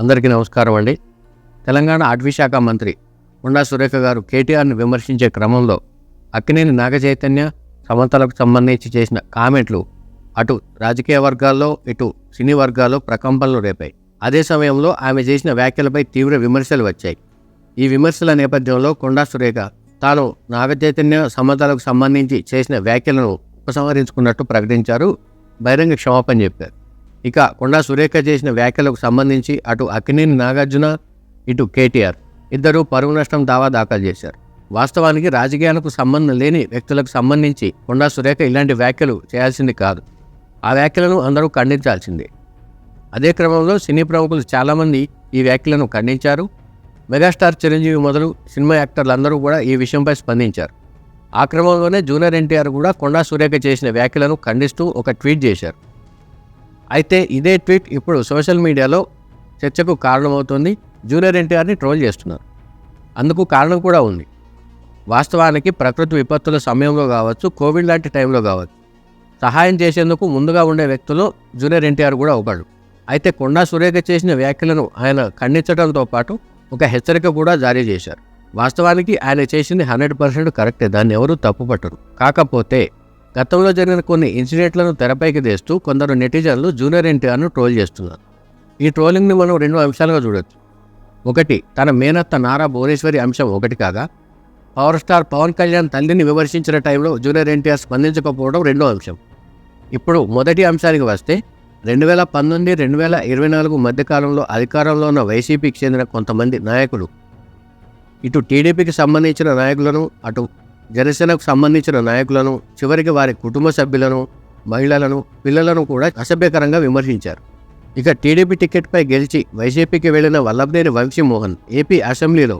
అందరికీ నమస్కారం అండి. తెలంగాణ అటవీ శాఖ మంత్రి కొండా సురేఖ గారు కేటీఆర్ని విమర్శించే క్రమంలో అక్కినేని నాగచైతన్య సమతలకు సంబంధించి చేసిన కామెంట్లు అటు రాజకీయ వర్గాల్లో ఇటు సినీ వర్గాల్లో ప్రకంపనలు రేపాయి. అదే సమయంలో ఆమె చేసిన వ్యాఖ్యలపై తీవ్ర విమర్శలు వచ్చాయి. ఈ విమర్శల నేపథ్యంలో కొండా సురేఖ తాను నాగచైతన్య సమతలకు సంబంధించి చేసిన వ్యాఖ్యలను ఉపసంహరించుకున్నట్టు ప్రకటించారు, బహిరంగ క్షమాపణ చెప్పారు. ఇక కొండా సురేఖ చేసిన వ్యాఖ్యలకు సంబంధించి అటు అక్కినేని నాగార్జున ఇటు కేటీఆర్ ఇద్దరు పరువు నష్టం దావా దాఖలు చేశారు. వాస్తవానికి రాజకీయాలకు సంబంధం లేని వ్యక్తులకు సంబంధించి కొండా సురేఖ ఇలాంటి వ్యాఖ్యలు చేయాల్సింది కాదు. ఆ వ్యాఖ్యలను అందరూ ఖండించాల్సిందే. అదే క్రమంలో సినీ ప్రముఖులు చాలామంది ఈ వ్యాఖ్యలను ఖండించారు. మెగాస్టార్ చిరంజీవి మొదలు సినిమా యాక్టర్లు అందరూ కూడా ఈ విషయంపై స్పందించారు. ఆ క్రమంలోనే జూనియర్ ఎన్టీఆర్ కూడా కొండా సురేఖ చేసిన వ్యాఖ్యలను ఖండిస్తూ ఒక ట్వీట్ చేశారు. అయితే ఇదే ట్వీట్ ఇప్పుడు సోషల్ మీడియాలో చర్చకు కారణమవుతోంది. జూనియర్ ఎన్టీఆర్ని ట్రోల్ చేస్తున్నారు. అందుకు కారణం కూడా ఉంది. వాస్తవానికి ప్రకృతి విపత్తుల సమయంలో కావచ్చు, కోవిడ్ లాంటి టైంలో కావచ్చు, సహాయం చేసేందుకు ముందుగా ఉండే వ్యక్తుల్లో జూనియర్ ఎన్టీఆర్ కూడా ఒకడు. అయితే కొండా సురేఖ చేసిన వ్యాఖ్యలను ఆయన ఖండించడంతో పాటు ఒక హెచ్చరిక కూడా జారీ చేశారు. వాస్తవానికి ఆయన చేసింది 100% కరెక్టే, దాన్ని ఎవరూ తప్పుపట్టరు. కాకపోతే గతంలో జరిగిన కొన్ని ఇన్సిడెంట్లను తెరపైకి తెస్తూ కొందరు నెటిజన్లు జూనియర్ ఎన్టీఆర్ను ట్రోల్ చేస్తున్నారు. ఈ ట్రోలింగ్ని మనం 2 అంశాలుగా చూడొచ్చు. ఒకటి, తన మేనత్త నారా భువనేశ్వరి అంశం ఒకటి కాగా, పవర్ స్టార్ పవన్ కళ్యాణ్ తల్లిని విమర్శించిన టైంలో జూనియర్ ఎన్టీఆర్ స్పందించకపోవడం రెండో అంశం. ఇప్పుడు మొదటి అంశానికి వస్తే 2019-2024 మధ్యకాలంలో అధికారంలో ఉన్న వైసీపీకి చెందిన కొంతమంది నాయకులు ఇటు టీడీపీకి సంబంధించిన నాయకులను, అటు జనసేనకు సంబంధించిన నాయకులను, చివరికి వారి కుటుంబ సభ్యులను, మహిళలను, పిల్లలను కూడా అసభ్యకరంగా విమర్శించారు. ఇక టీడీపీ టికెట్పై గెలిచి వైసీపీకి వెళ్లిన వల్లభనేని వంశీమోహన్ ఏపీ అసెంబ్లీలో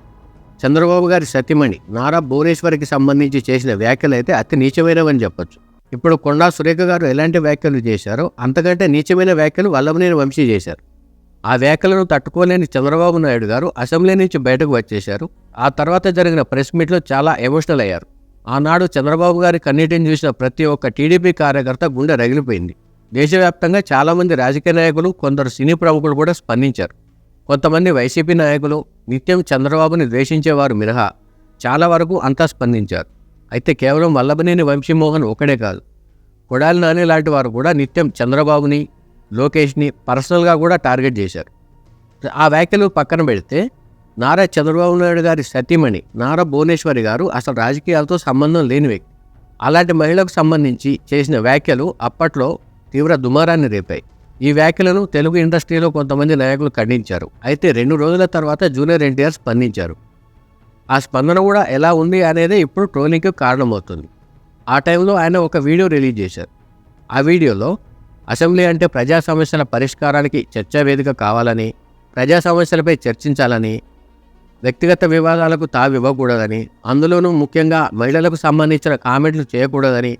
చంద్రబాబు గారి సతీమణి నారా భువనేశ్వరికి సంబంధించి చేసిన వ్యాఖ్యలైతే అతి నీచమైనవని చెప్పొచ్చు. ఇప్పుడు కొండా సురేఖ గారు ఎలాంటి వ్యాఖ్యలు చేశారో అంతకంటే నీచమైన వ్యాఖ్యలు వల్లభనేని వంశీ చేశారు. ఆ వ్యాఖ్యలను తట్టుకోలేని చంద్రబాబు నాయుడు గారు అసెంబ్లీ నుంచి బయటకు వచ్చేశారు. ఆ తర్వాత జరిగిన ప్రెస్ మీట్లో చాలా ఎమోషనల్ అయ్యారు. ఆనాడు చంద్రబాబు గారి కన్నీటిని చూసిన ప్రతి ఒక్క టీడీపీ కార్యకర్త గుండె రగిలిపోయింది. దేశవ్యాప్తంగా చాలామంది రాజకీయ నాయకులు, కొందరు సినీ ప్రముఖులు కూడా స్పందించారు. కొంతమంది వైసీపీ నాయకులు, నిత్యం చంద్రబాబుని ద్వేషించేవారు మినహా చాలా వరకు అంతా స్పందించారు. అయితే కేవలం వల్లభనేని వంశీమోహన్ ఒకడే కాదు, కొడాలి నాని లాంటి వారు కూడా నిత్యం చంద్రబాబుని, లోకేష్ని పర్సనల్గా కూడా టార్గెట్ చేశారు. ఆ వ్యాఖ్యలు పక్కన పెడితే నారా చంద్రబాబు నాయుడు గారి సతీమణి నారా భువనేశ్వరి గారు అసలు రాజకీయాలతో సంబంధం లేని వ్యక్తి. అలాంటి మహిళకు సంబంధించి చేసిన వ్యాఖ్యలు అప్పట్లో తీవ్ర దుమారాన్ని రేపాయి. ఈ వ్యాఖ్యలను తెలుగు ఇండస్ట్రీలో కొంతమంది నాయకులు ఖండించారు. అయితే 2 రోజుల తర్వాత జూనియర్ ఎన్టీఆర్ స్పందించారు. ఆ స్పందన కూడా ఎలా ఉంది అనేదే ఇప్పుడు ట్రోలింగ్కి కారణమవుతుంది. ఆ టైంలో ఆయన ఒక వీడియో రిలీజ్ చేశారు. ఆ వీడియోలో అసెంబ్లీ అంటే ప్రజా సమస్యల పరిష్కారానికి చర్చా వేదిక కావాలని, ప్రజా సమస్యలపై చర్చించాలని, వ్యక్తిగత వివాదాలకు తావివ్వకూడదని, అందులోనూ ముఖ్యంగా మహిళలకు సంబంధించిన కామెంట్లు చేయకూడదని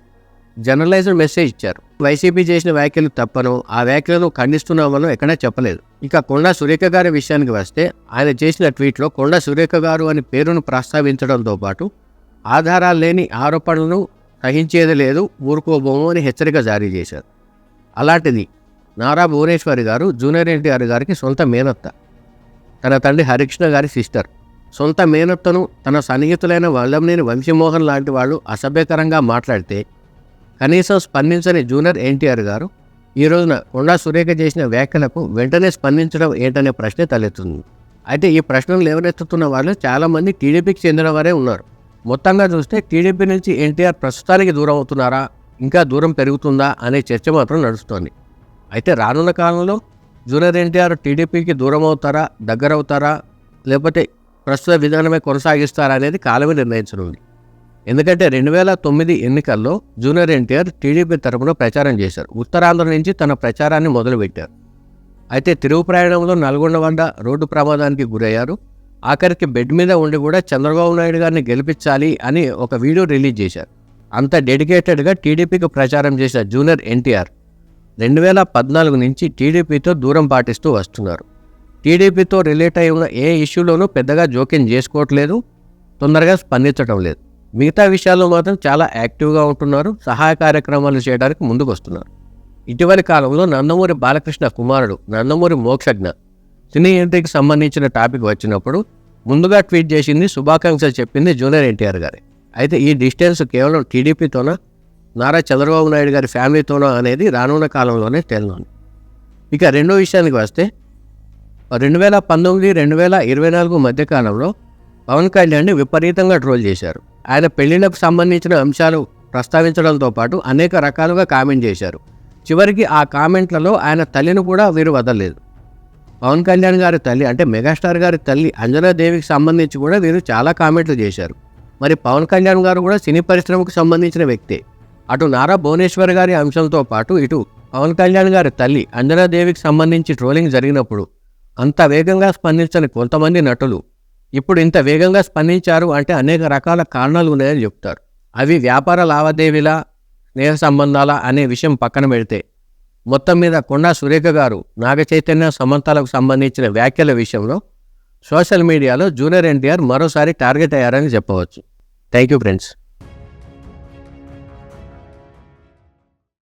జనరలైజ్డ్ మెసేజ్ ఇచ్చారు. వైసీపీ చేసిన వ్యాఖ్యలు తప్పను, ఆ వ్యాఖ్యలను ఖండిస్తున్నామని ఎక్కడా చెప్పలేదు. ఇక కొండా సురేఖ గారి విషయానికి వస్తే ఆయన చేసిన ట్వీట్లో కొండా సురేఖ గారు అని పేరును ప్రస్తావించడంతో పాటు ఆధారాలు లేని ఆరోపణలను సహించేది లేదు, ఊరుకోబోము అని హెచ్చరిక జారీ చేశారు. అలాంటిది నారా భువనేశ్వరి గారు జూనియర్ ఎన్టీఆర్ గారికి సొంత మేనత్త, తన తండ్రి హరికృష్ణ గారి సిస్టర్. సొంత మేనత్తను తన సన్నిహితులైన వల్లభనేని వంశీమోహన్ లాంటి వాళ్ళు అసభ్యకరంగా మాట్లాడితే కనీసం స్పందించని జూనియర్ ఎన్టీఆర్ గారు ఈ రోజున కొండా సురేఖ చేసిన వ్యాఖ్యలకు వెంటనే స్పందించడం ఏంటనే ప్రశ్నే తలెత్తుంది. అయితే ఈ ప్రశ్నలు లేవనెత్తుతున్న వాళ్ళు చాలామంది టీడీపీకి చెందిన వారే ఉన్నారు. మొత్తంగా చూస్తే టీడీపీ నుంచి ఎన్టీఆర్ ప్రస్తుతానికి దూరం అవుతున్నారా, ఇంకా దూరం పెరుగుతుందా అనే చర్చ మాత్రం నడుస్తోంది. అయితే రానున్న కాలంలో జూనియర్ ఎన్టీఆర్ టీడీపీకి దూరం అవుతారా, దగ్గర అవుతారా, లేకపోతే ప్రస్తుత విధానమే కొనసాగిస్తారా అనేది కాలమే నిర్ణయించనుంది. ఎందుకంటే 2009 ఎన్నికల్లో జూనియర్ ఎన్టీఆర్ టీడీపీ తరఫున ప్రచారం చేశారు. ఉత్తరాంధ్ర నుంచి తన ప్రచారాన్ని మొదలుపెట్టారు. అయితే తిరుగు ప్రయాణంలో నల్గొండ వద్ద రోడ్డు ప్రమాదానికి గురయ్యారు. ఆఖరికి బెడ్ మీద ఉండి కూడా చంద్రబాబు నాయుడు గారిని గెలిపించాలి అని ఒక వీడియో రిలీజ్ చేశారు. అంత డెడికేటెడ్గా టీడీపీకి ప్రచారం చేసిన జూనియర్ ఎన్టీఆర్ 2014 నుంచి టీడీపీతో దూరం పాటిస్తూ వస్తున్నారు. టీడీపీతో రిలేట్ అయి ఉన్న ఏ ఇష్యూలోనూ పెద్దగా జోక్యం చేసుకోవట్లేదు, తొందరగా స్పందించడం లేదు. మిగతా విషయాల్లో మాత్రం చాలా యాక్టివ్గా ఉంటున్నారు, సహాయ కార్యక్రమాలు చేయడానికి ముందుకు వస్తున్నారు. ఇటీవలి కాలంలో నందమూరి బాలకృష్ణ కుమారుడు నందమూరి మోక్షజ్ఞ సినీ ఎంట్రీకి సంబంధించిన టాపిక్ వచ్చినప్పుడు ముందుగా ట్వీట్ చేసింది, శుభాకాంక్షలు చెప్పింది జూనియర్ ఎన్టీఆర్ గారి. అయితే ఈ డిస్టెన్స్ కేవలం టీడీపీతోనా, నారా చంద్రబాబు నాయుడు గారి ఫ్యామిలీతోనా అనేది రానున్న కాలంలోనే తేలనుంది. ఇక రెండో విషయానికి వస్తే 2019-2024 మధ్యకాలంలో పవన్ కళ్యాణ్ని విపరీతంగా ట్రోల్ చేశారు. ఆయన పెళ్లిళ్లకు సంబంధించిన అంశాలు ప్రస్తావించడంతో పాటు అనేక రకాలుగా కామెంట్ చేశారు. చివరికి ఆ కామెంట్లలో ఆయన తల్లిని కూడా వీరు వదలలేదు. పవన్ కళ్యాణ్ గారి తల్లి అంటే మెగాస్టార్ గారి తల్లి అంజనాదేవికి సంబంధించి కూడా వీరు చాలా కామెంట్లు చేశారు. మరి పవన్ కళ్యాణ్ గారు కూడా సినీ పరిశ్రమకు సంబంధించిన వ్యక్తే. అటు నారా భువనేశ్వర్ గారి అంశంతో పాటు ఇటు పవన్ కళ్యాణ్ గారి తల్లి అంజనాదేవికి సంబంధించి ట్రోలింగ్ జరిగినప్పుడు అంత వేగంగా స్పందించని కొంతమంది నటులు ఇప్పుడు ఇంత వేగంగా స్పందించారు అంటే అనేక రకాల కారణాలు ఉన్నాయని చెప్తారు. అవి వ్యాపార లావాదేవీలా, స్నేహ సంబంధాల అనే విషయం పక్కన పెడితే మొత్తం మీద కొండా సురేఖ గారు నాగ చైతన్య సమంతాలకు సంబంధించిన వ్యాఖ్యల విషయంలో సోషల్ మీడియాలో జూనియర్ ఎన్టీఆర్ మరోసారి టార్గెట్ అయ్యారని చెప్పవచ్చు. Thank you friends.